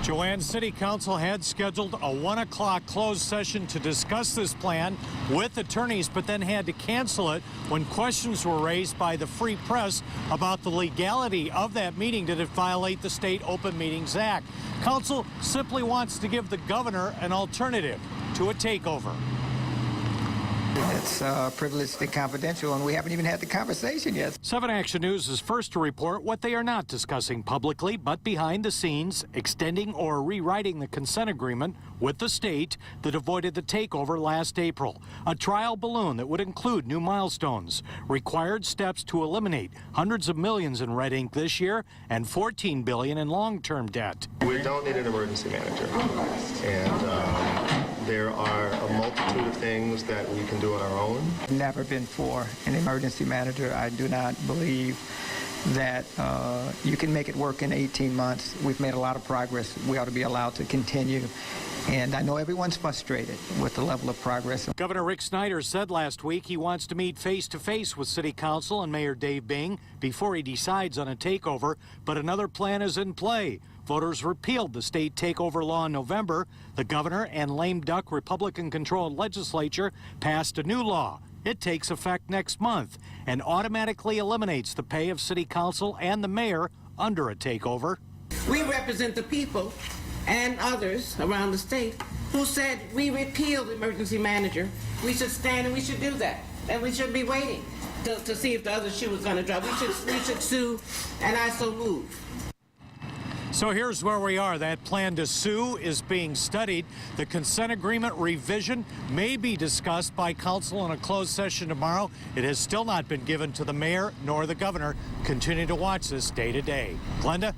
Joanne, City Council had scheduled a 1 o'clock closed session to discuss this plan with attorneys, but then had to cancel it when questions were raised by the Free Press about the legality of that meeting. Did it violate the State Open Meetings Act? Council simply wants to give the governor an alternative to a takeover. It's privileged and confidential, and we haven't even had the conversation yet. 7 Action News is first to report what they are not discussing publicly, but behind the scenes, extending or rewriting the consent agreement with the state that avoided the takeover last April. A trial balloon that would include new milestones, required steps to eliminate hundreds of millions in red ink this year, and $14 billion in long-term debt. We don't need an emergency manager, and there are a multitude of things that we can do on our own. Never been for an emergency manager. I do not believe that you can make it work in 18 months. We've made a lot of progress. We ought to be allowed to continue. And I know everyone's frustrated with the level of progress. Governor Rick Snyder said last week he wants to meet face-to-face with City Council and Mayor Dave Bing before he decides on a takeover, but another plan is in play. Voters repealed the state takeover law in November. The governor and lame duck Republican-controlled legislature passed a new law. It takes effect next month and automatically eliminates the pay of City Council and the mayor under a takeover. We represent the people and others around the state who said we repealed the emergency manager. We should stand and we should do that. And we shouldn't be waiting to see if the other shoe was going to drop. We should sue, and I so move. So here's where we are. That plan to sue is being studied. The consent agreement revision may be discussed by council in a closed session tomorrow. It has still not been given to the mayor nor the governor. Continue to watch this day to day. Glenda?